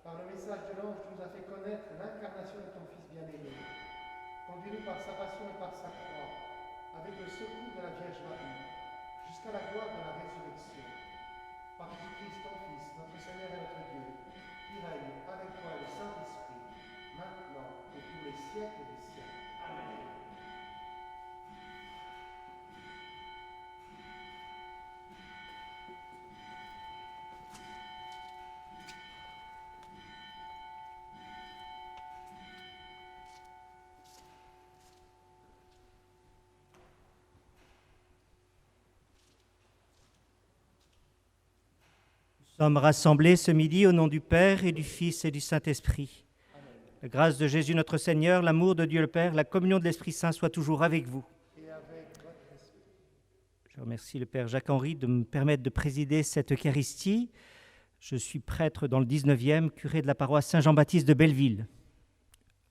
Par le message de l'ange, tu nous as fait connaître l'incarnation de ton Fils bien-aimé. Conduis-nous par sa passion et par sa croix, avec le secours de la Vierge Marie, jusqu'à la gloire de la résurrection. Par Jésus-Christ, ton Fils, notre Seigneur et notre Dieu, qui règne avec toi et le Saint-Esprit, maintenant et pour les siècles des siècles. Amen. Nous sommes rassemblés ce midi au nom du Père et du Fils et du Saint-Esprit. La grâce de Jésus notre Seigneur, l'amour de Dieu le Père, la communion de l'Esprit Saint soit toujours avec vous. Et avec votre esprit. Je remercie le Père Jacques-Henri de me permettre de présider cette Eucharistie. Je suis prêtre dans le 19e, curé de la paroisse Saint-Jean-Baptiste de Belleville.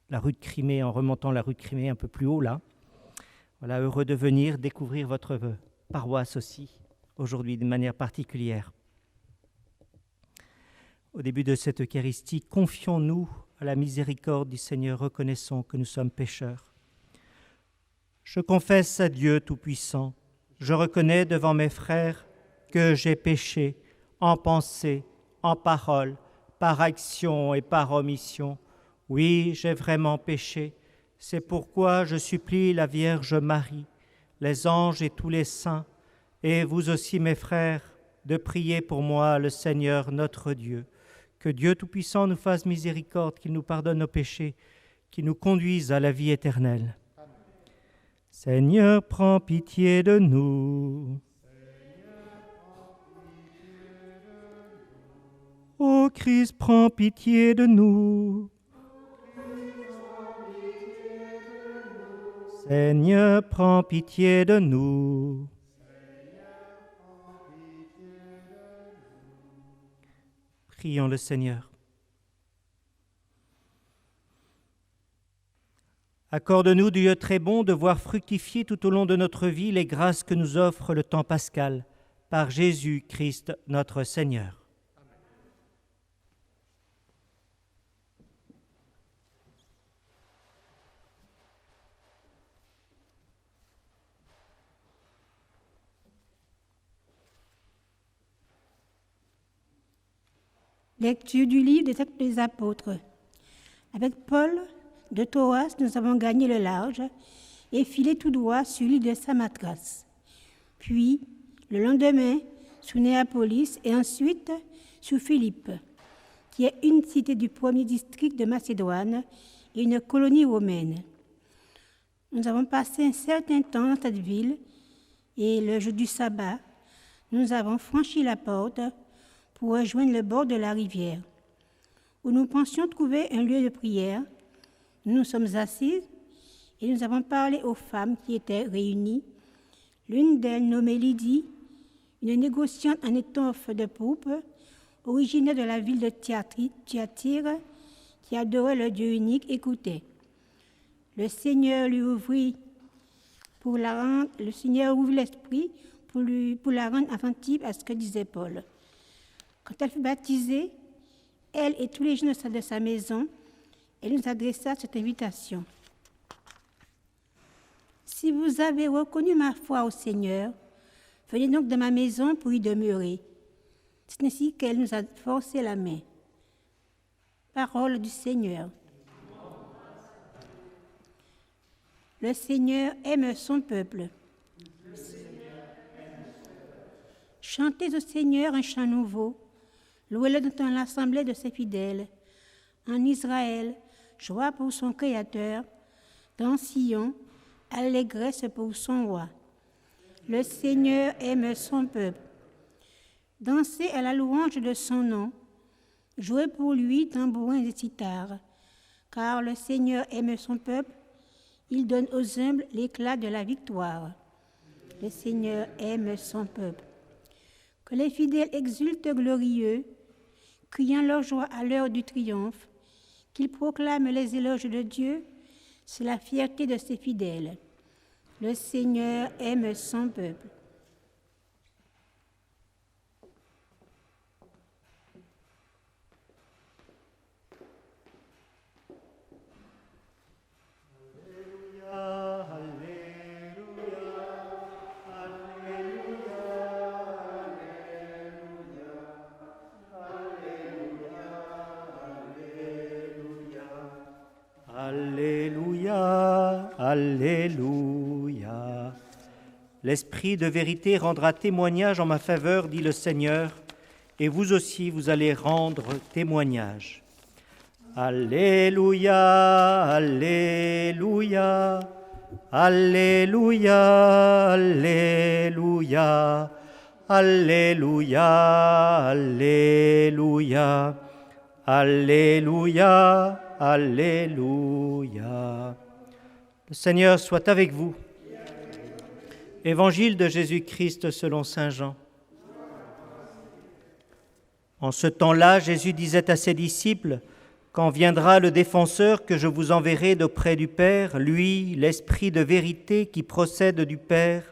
La rue de Crimée, en remontant la rue de Crimée un peu plus haut là. Voilà, heureux de venir découvrir votre paroisse aussi, aujourd'hui de manière particulière. Au début de cette Eucharistie, confions-nous à la miséricorde du Seigneur, reconnaissons que nous sommes pécheurs. Je confesse à Dieu Tout-Puissant, je reconnais devant mes frères que j'ai péché en pensée, en parole, par action et par omission. Oui, j'ai vraiment péché. C'est pourquoi je supplie la Vierge Marie, les anges et tous les saints, et vous aussi mes frères, de prier pour moi le Seigneur notre Dieu. Que Dieu Tout-Puissant nous fasse miséricorde, qu'il nous pardonne nos péchés, qu'il nous conduise à la vie éternelle. Amen. Seigneur, prends pitié de nous. Ô Christ, prends pitié de nous. Seigneur, prends pitié de nous. Prions le Seigneur. Accorde-nous, Dieu très bon, de voir fructifier tout au long de notre vie les grâces que nous offre le temps pascal, par Jésus-Christ notre Seigneur. Lecture du livre des Actes des Apôtres. Avec Paul de Troas, nous avons gagné le large et filé tout droit sur l'île de Samothrace. Puis, le lendemain, sous Néapolis et ensuite sous Philippe, qui est une cité du premier district de Macédoine et une colonie romaine. Nous avons passé un certain temps dans cette ville et le jour du sabbat, nous avons franchi la porte pour rejoindre le bord de la rivière, où nous pensions trouver un lieu de prière. Nous nous sommes assises et nous avons parlé aux femmes qui étaient réunies. L'une d'elles, nommée Lydie, une négociante en étoffe de pourpre, originaire de la ville de Thyatire, qui adorait le Dieu unique, écoutait. Le Seigneur lui ouvrit l'esprit pour la rendre attentive à ce que disait Paul. Quand elle fut baptisée, elle et tous les gens de sa maison, elle nous adressa cette invitation. Si vous avez reconnu ma foi au Seigneur, venez donc dans ma maison pour y demeurer. C'est ainsi qu'elle nous a forcé la main. Parole du Seigneur. Le Seigneur aime son peuple. Chantez au Seigneur un chant nouveau. Louez-le dans l'assemblée de ses fidèles. En Israël, joie pour son Créateur. Dans Sion, allégresse pour son roi. Le Seigneur aime son peuple. Dansez à la louange de son nom. Jouez pour lui tambourins et cithars. Car le Seigneur aime son peuple. Il donne aux humbles l'éclat de la victoire. Le Seigneur aime son peuple. Que les fidèles exultent glorieux, criant leur joie à l'heure du triomphe, qu'ils proclament les éloges de Dieu, c'est la fierté de ses fidèles. Le Seigneur aime son peuple. Alléluia. L'Esprit de vérité rendra témoignage en ma faveur, dit le Seigneur, et vous aussi, vous allez rendre témoignage. Alléluia, Alléluia, Alléluia, Alléluia, Alléluia, Alléluia, Alléluia, Alléluia. Le Seigneur soit avec vous. Évangile de Jésus-Christ selon saint Jean. En ce temps-là, Jésus disait à ses disciples, « Quand viendra le défenseur que je vous enverrai d'auprès du Père, lui, l'Esprit de vérité qui procède du Père,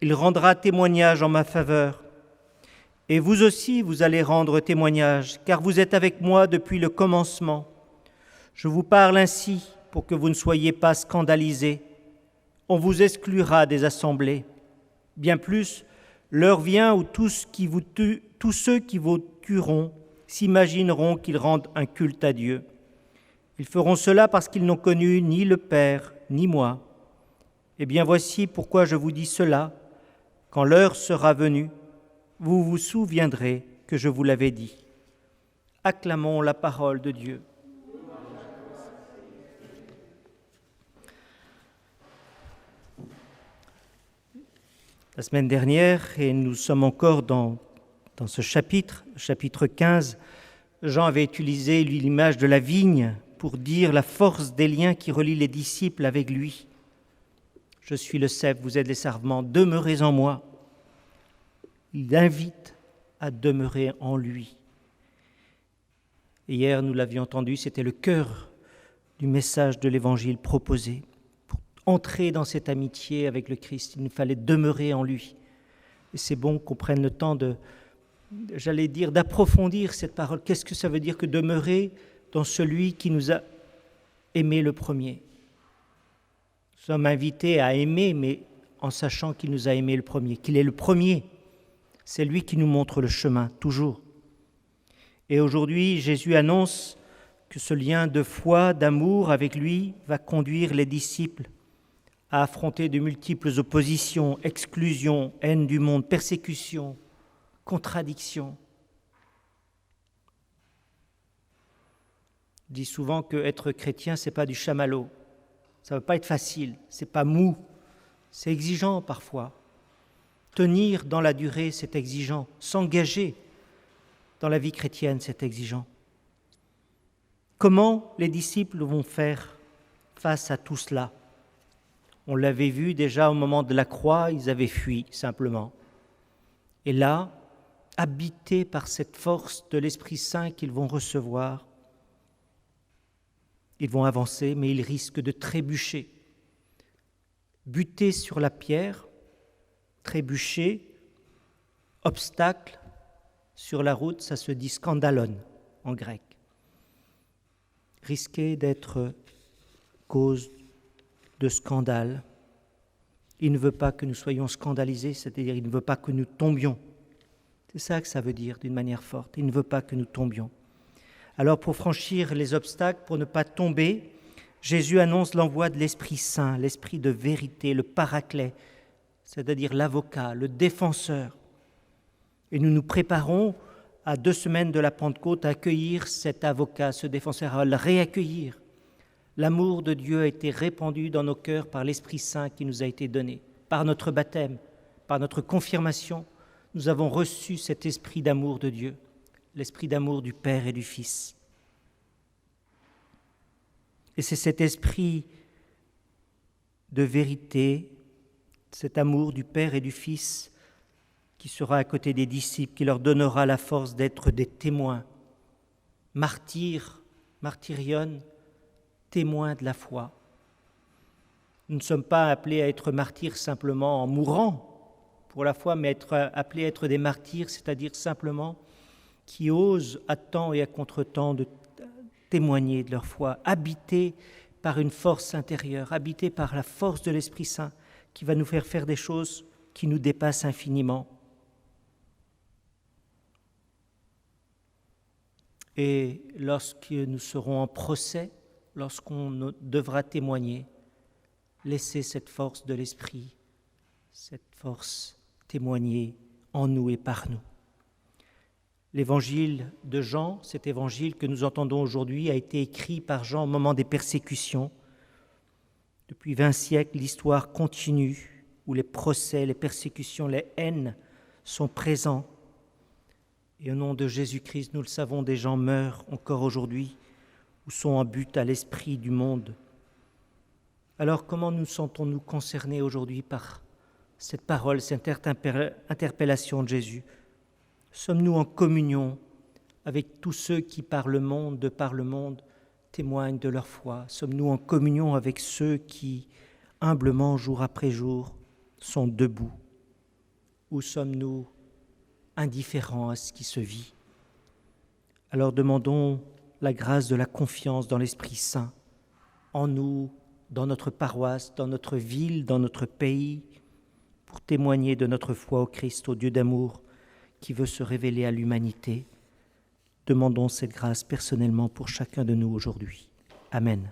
il rendra témoignage en ma faveur. Et vous aussi, vous allez rendre témoignage, car vous êtes avec moi depuis le commencement. Je vous parle ainsi pour que vous ne soyez pas scandalisés. On vous exclura des assemblées. Bien plus, l'heure vient où tous ceux qui vous tueront s'imagineront qu'ils rendent un culte à Dieu. Ils feront cela parce qu'ils n'ont connu ni le Père, ni moi. Eh bien, voici pourquoi je vous dis cela. Quand l'heure sera venue, vous vous souviendrez que je vous l'avais dit. » Acclamons la parole de Dieu. La semaine dernière, et nous sommes encore dans ce chapitre 15, Jean avait utilisé l'image de la vigne pour dire la force des liens qui relient les disciples avec lui. « Je suis le cep, vous êtes les sarments, demeurez en moi. » Il invite à demeurer en lui. Et hier, nous l'avions entendu, c'était le cœur du message de l'Évangile proposé. Entrer dans cette amitié avec le Christ, il nous fallait demeurer en lui. Et c'est bon qu'on prenne le temps d'approfondir cette parole. Qu'est-ce que ça veut dire que demeurer dans celui qui nous a aimés le premier? Nous sommes invités à aimer, mais en sachant qu'il nous a aimés le premier, qu'il est le premier. C'est lui qui nous montre le chemin, toujours. Et aujourd'hui, Jésus annonce que ce lien de foi, d'amour avec lui va conduire les disciples à affronter de multiples oppositions, exclusions, haine du monde, persécutions, contradictions. Je dis souvent qu'être chrétien, ce n'est pas du chamallow. Ça ne va pas être facile, ce n'est pas mou, c'est exigeant parfois. Tenir dans la durée, c'est exigeant. S'engager dans la vie chrétienne, c'est exigeant. Comment les disciples vont faire face à tout cela? On l'avait vu déjà au moment de la croix, ils avaient fui simplement. Et là, habités par cette force de l'Esprit Saint qu'ils vont recevoir, ils vont avancer, mais ils risquent de trébucher. Buter sur la pierre, trébucher, obstacle sur la route, ça se dit scandalon en grec. Risquer d'être cause de scandale. Il ne veut pas que nous soyons scandalisés, c'est-à-dire il ne veut pas que nous tombions. C'est ça que ça veut dire d'une manière forte. Il ne veut pas que nous tombions. Alors pour franchir les obstacles, pour ne pas tomber, Jésus annonce l'envoi de l'Esprit Saint, l'Esprit de vérité, le paraclet, c'est-à-dire l'avocat, le défenseur. Et nous nous préparons à 2 semaines de la Pentecôte à accueillir cet avocat, ce défenseur, à le réaccueillir. L'amour de Dieu a été répandu dans nos cœurs par l'Esprit Saint qui nous a été donné. Par notre baptême, par notre confirmation, nous avons reçu cet esprit d'amour de Dieu, l'esprit d'amour du Père et du Fils. Et c'est cet esprit de vérité, cet amour du Père et du Fils qui sera à côté des disciples, qui leur donnera la force d'être des témoins, martyrs, martyrion, témoins de la foi. Nous ne sommes pas appelés à être martyrs simplement en mourant pour la foi, mais appelés à être des martyrs, c'est-à-dire simplement qui osent à temps et à contre-temps de témoigner de leur foi, habités par une force intérieure, habités par la force de l'Esprit Saint qui va nous faire faire des choses qui nous dépassent infiniment. Et lorsque nous serons en procès, lorsqu'on devra témoigner, laissez cette force de l'Esprit, cette force témoigner en nous et par nous. L'évangile de Jean, cet évangile que nous entendons aujourd'hui, a été écrit par Jean au moment des persécutions. Depuis 20 siècles, l'histoire continue où les procès, les persécutions, les haines sont présents. Et au nom de Jésus-Christ, nous le savons, des gens meurent encore aujourd'hui ou sont en but à l'esprit du monde. Alors comment nous sentons-nous concernés aujourd'hui par cette parole, cette interpellation de Jésus? Sommes-nous en communion avec tous ceux qui, par le monde, témoignent de leur foi? Sommes-nous en communion avec ceux qui, humblement, jour après jour, sont debout? Ou sommes-nous indifférents à ce qui se vit? Alors demandons la grâce de la confiance dans l'Esprit Saint, en nous, dans notre paroisse, dans notre ville, dans notre pays, pour témoigner de notre foi au Christ, au Dieu d'amour, qui veut se révéler à l'humanité. Demandons cette grâce personnellement pour chacun de nous aujourd'hui. Amen.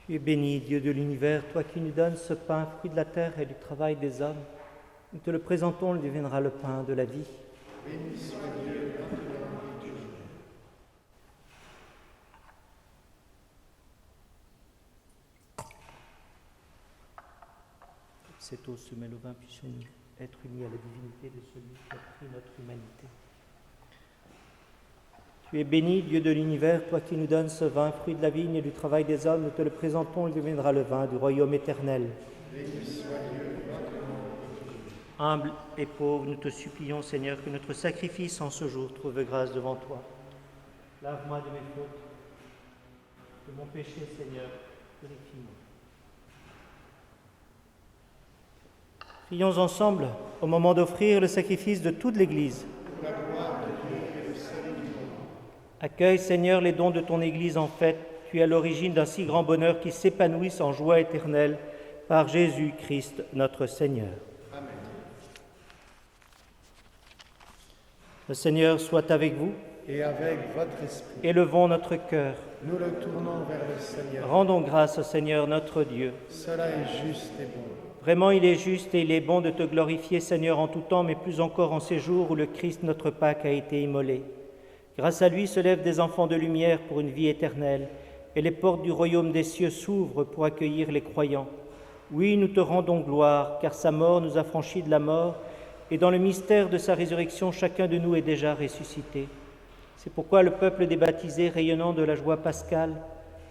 Tu es béni, Dieu de l'univers, toi qui nous donnes ce pain, fruit de la terre et du travail des hommes. Nous te le présentons, il deviendra le pain de la vie. Béni soit Dieu, maintenant et toujours. Cette eau se mêle au vin, puissions-nous être unis à la divinité de celui qui a pris notre humanité. Tu es béni, Dieu de l'univers, toi qui nous donnes ce vin, fruit de la vigne et du travail des hommes, nous te le présentons, il deviendra le vin du royaume éternel. Béni soit Dieu, maintenant et toujours. Humble et pauvre, nous te supplions, Seigneur, que notre sacrifice en ce jour trouve grâce devant toi. Lave-moi de mes fautes, de mon péché, Seigneur, purifie-moi. Prions ensemble au moment d'offrir le sacrifice de toute l'Église. La gloire de Dieu et le salut du monde. Accueille, Seigneur, les dons de ton Église en fête. Tu es à l'origine d'un si grand bonheur qui s'épanouisse en joie éternelle par Jésus-Christ, notre Seigneur. Amen. Le Seigneur soit avec vous. Et avec votre esprit, Élevons notre cœur. nous le tournons vers le Seigneur. Rendons grâce au Seigneur notre Dieu. Cela est juste et bon. Vraiment, il est juste et il est bon de te glorifier, Seigneur, en tout temps, mais plus encore en ces jours où le Christ, notre Pâque, a été immolé. Grâce à lui se lèvent des enfants de lumière pour une vie éternelle, et les portes du royaume des cieux s'ouvrent pour accueillir les croyants. Oui, nous te rendons gloire, car sa mort nous a franchis de la mort, et dans le mystère de sa résurrection, chacun de nous est déjà ressuscité. C'est pourquoi le peuple des baptisés, rayonnant de la joie pascale,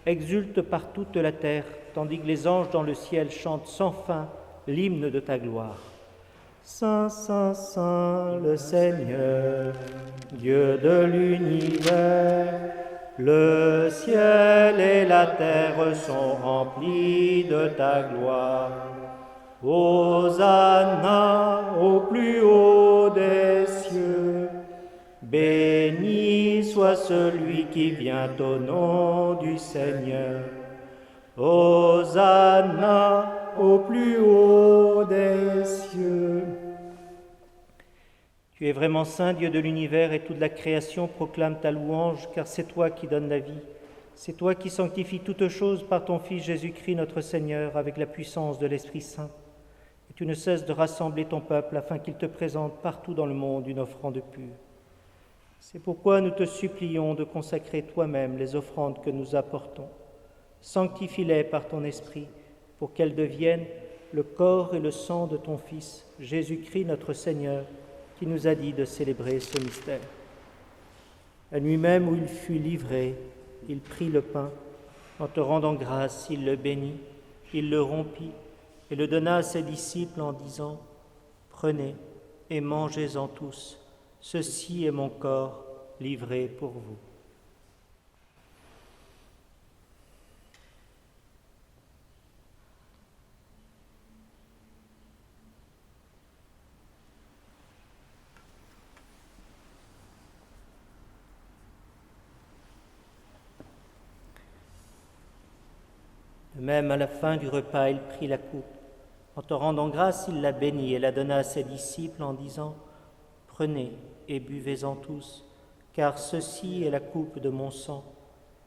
exulte par toute la terre, tandis que les anges dans le ciel chantent sans fin l'hymne de ta gloire. Saint, Saint, Saint, le Seigneur, Dieu de l'univers, le ciel et la terre sont remplis de ta gloire. Hosanna au plus haut des cieux. Béni soit celui qui vient au nom du Seigneur. Hosanna au plus haut des cieux. Tu es vraiment saint, Dieu de l'univers, et toute la création proclame ta louange, car c'est toi qui donnes la vie. C'est toi qui sanctifies toutes choses par ton Fils Jésus-Christ notre Seigneur, avec la puissance de l'Esprit Saint. Et tu ne cesses de rassembler ton peuple afin qu'il te présente partout dans le monde une offrande pure. C'est pourquoi nous te supplions de consacrer toi-même les offrandes que nous apportons. Sanctifie-les par ton Esprit, pour qu'elles deviennent le corps et le sang de ton Fils, Jésus-Christ notre Seigneur, qui nous a dit de célébrer ce mystère. La nuit même où il fut livré, il prit le pain. En te rendant grâce, il le bénit, il le rompit et le donna à ses disciples en disant « Prenez et mangez-en tous, ceci est mon corps livré pour vous. » De même, à la fin du repas, il prit la coupe. En te rendant grâce, il la bénit et la donna à ses disciples en disant « Prenez et buvez-en tous, car ceci est la coupe de mon sang,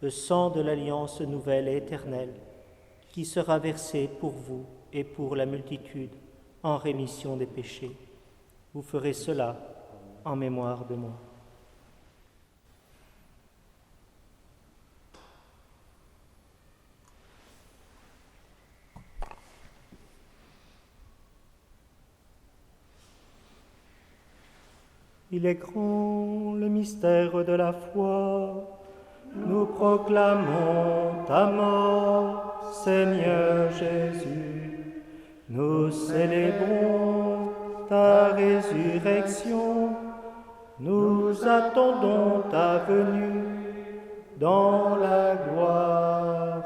le sang de l'alliance nouvelle et éternelle, qui sera versé pour vous et pour la multitude en rémission des péchés. Vous ferez cela en mémoire de moi. » Il est grand le mystère de la foi. Nous proclamons ta mort, Seigneur Jésus. Nous célébrons ta résurrection. Nous attendons ta venue dans la gloire.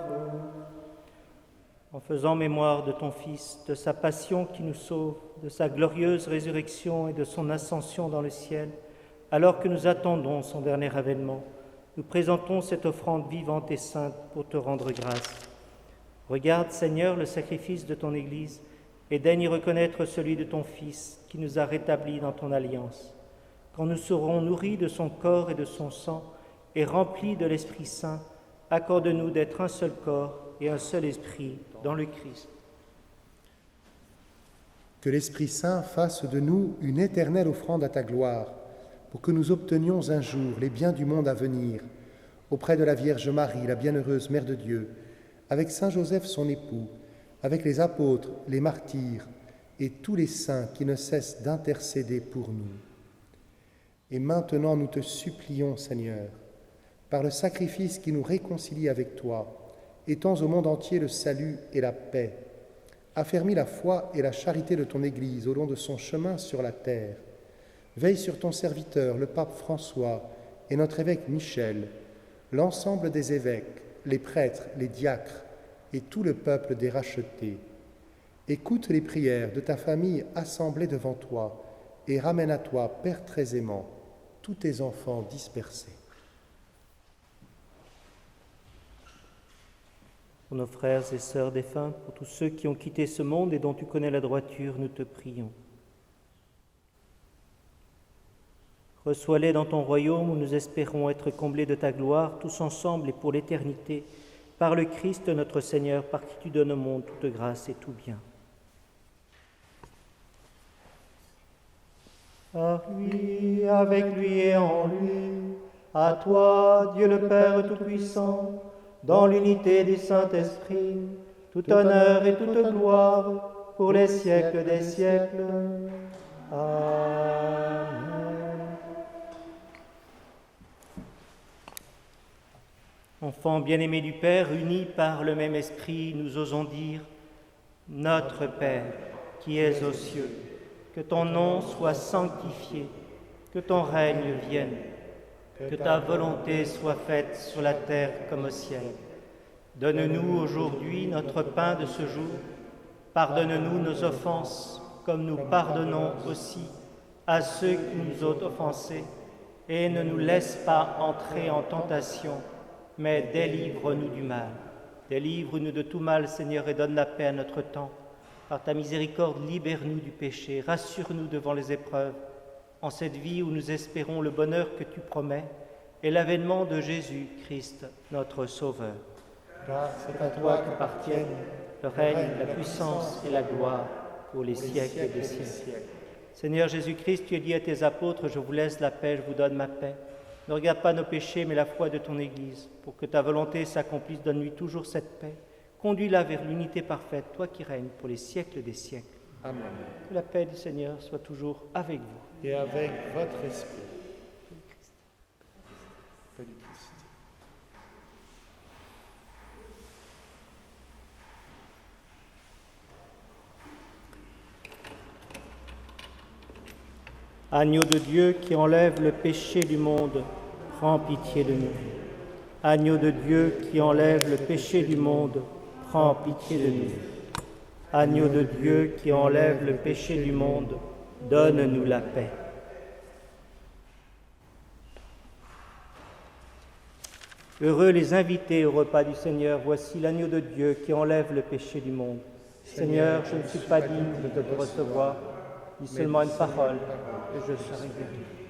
En faisant mémoire de ton Fils, de sa passion qui nous sauve, de sa glorieuse résurrection et de son ascension dans le ciel, alors que nous attendons son dernier avènement, nous présentons cette offrande vivante et sainte pour te rendre grâce. Regarde, Seigneur, le sacrifice de ton Église et daigne y reconnaître celui de ton Fils qui nous a rétablis dans ton alliance. Quand nous serons nourris de son corps et de son sang et remplis de l'Esprit Saint, accorde-nous d'être un seul corps et un seul esprit dans le Christ. Que l'Esprit Saint fasse de nous une éternelle offrande à ta gloire, pour que nous obtenions un jour les biens du monde à venir, auprès de la Vierge Marie, la bienheureuse Mère de Dieu, avec Saint Joseph son époux, avec les apôtres, les martyrs et tous les saints qui ne cessent d'intercéder pour nous. Et maintenant nous te supplions, Seigneur, par le sacrifice qui nous réconcilie avec toi, étends au monde entier le salut et la paix. Affermis la foi et la charité de ton Église au long de son chemin sur la terre. Veille sur ton serviteur, le pape François, et notre évêque Michel, l'ensemble des évêques, les prêtres, les diacres, et tout le peuple des rachetés. Écoute les prières de ta famille assemblée devant toi, et ramène à toi, Père très aimant, tous tes enfants dispersés. Pour nos frères et sœurs défunts, pour tous ceux qui ont quitté ce monde et dont tu connais la droiture, nous te prions. Reçois-les dans ton royaume où nous espérons être comblés de ta gloire, tous ensemble et pour l'éternité, par le Christ notre Seigneur, par qui tu donnes au monde toute grâce et tout bien. Par lui, avec lui et en lui, à toi, Dieu le Père Tout-Puissant, dans l'unité du Saint-Esprit, tout honneur et toute gloire, pour les siècles des siècles. Amen. Enfants bien-aimés du Père, unis par le même Esprit, nous osons dire « Notre Père, qui es aux cieux, que ton nom soit sanctifié, que ton règne vienne. Que ta volonté soit faite sur la terre comme au ciel. Donne-nous aujourd'hui notre pain de ce jour. Pardonne-nous nos offenses, comme nous pardonnons aussi à ceux qui nous ont offensés. Et ne nous laisse pas entrer en tentation, mais délivre-nous du mal. Délivre-nous de tout mal, Seigneur, et donne la paix à notre temps. Par ta miséricorde, libère-nous du péché, rassure-nous devant les épreuves, en cette vie où nous espérons le bonheur que tu promets et l'avènement de Jésus-Christ, notre Sauveur. Car c'est à toi qu'appartiennent Le règne, la puissance et la gloire pour les siècles des siècles. Seigneur Jésus-Christ, tu as dit à tes apôtres, je vous laisse la paix, je vous donne ma paix. Ne regarde pas nos péchés, mais la foi de ton Église. Pour que ta volonté s'accomplisse, donne-lui toujours cette paix. Conduis-la vers l'unité parfaite, toi qui règnes pour les siècles des siècles. Amen. Que la paix du Seigneur soit toujours avec vous. Et avec votre esprit. Paix du Christ. Agneau de Dieu qui enlève le péché du monde, prends pitié de nous. Agneau de Dieu qui enlève le péché du monde, prends pitié de nous. Agneau de Dieu qui enlève le péché du monde, donne-nous la paix. Heureux les invités au repas du Seigneur, voici l'agneau de Dieu qui enlève le péché du monde. Seigneur, je ne suis pas digne de te recevoir, dis seulement une parole, et je serai guéri.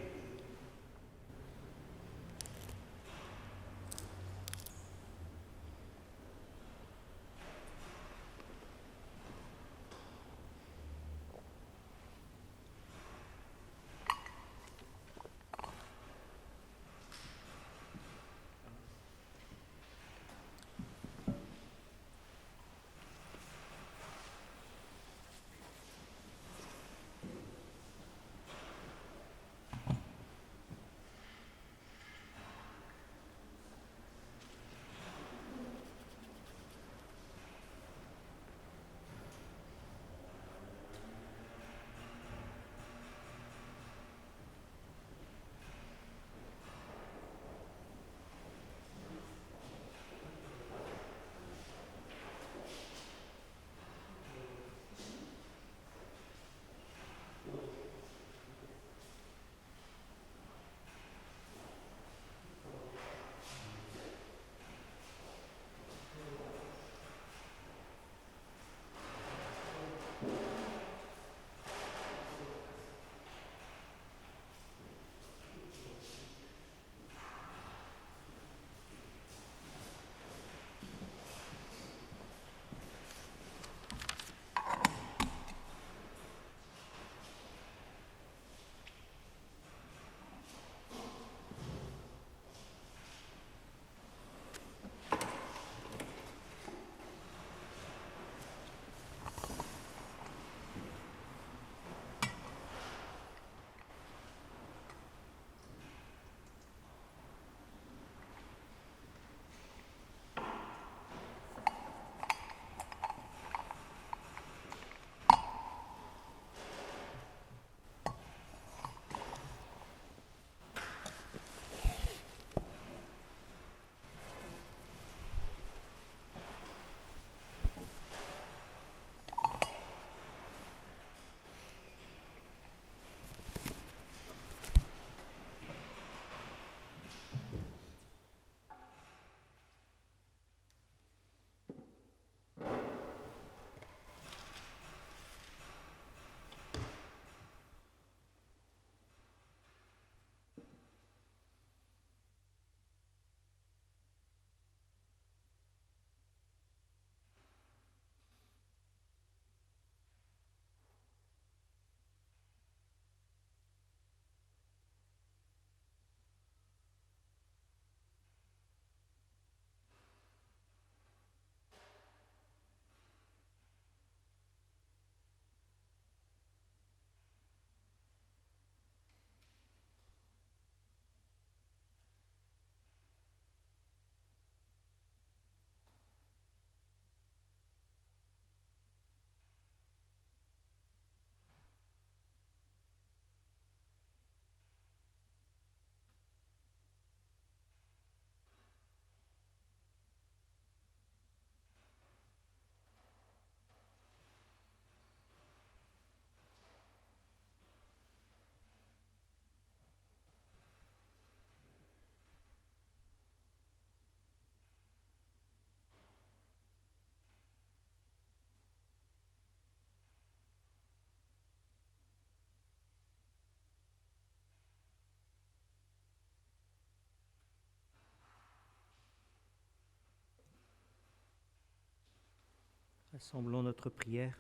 Assemblons notre prière.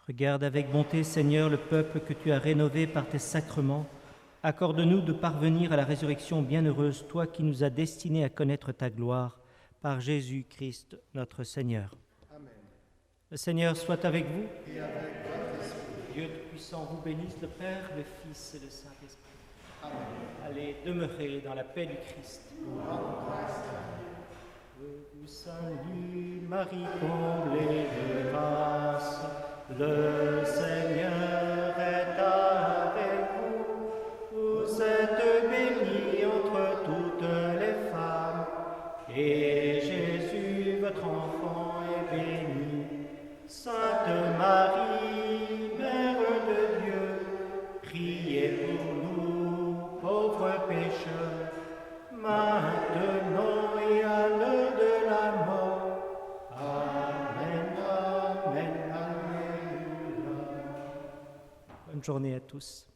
Regarde avec bonté, Seigneur, le peuple que tu as rénové par tes sacrements. Accorde-nous de parvenir à la résurrection bienheureuse, toi qui nous as destinés à connaître ta gloire, par Jésus-Christ notre Seigneur. Amen. Le Seigneur soit avec vous. Et avec votre esprit. Dieu Tout-Puissant vous bénisse, le Père, le Fils et le Saint-Esprit. Amen. Allez demeurer dans la paix du Christ. Rendons grâce à Dieu. Je vous salue, Marie, comblée de grâce. Le Seigneur est avec vous. Vous êtes bénie entre toutes les femmes. Et Jésus, votre enfant, est béni. Sainte Marie, Mère de Dieu, priez pour nous, pauvres pécheurs, maintenant et à l'heure de la mort. Amen, amen, alléluia. Bonne journée à tous.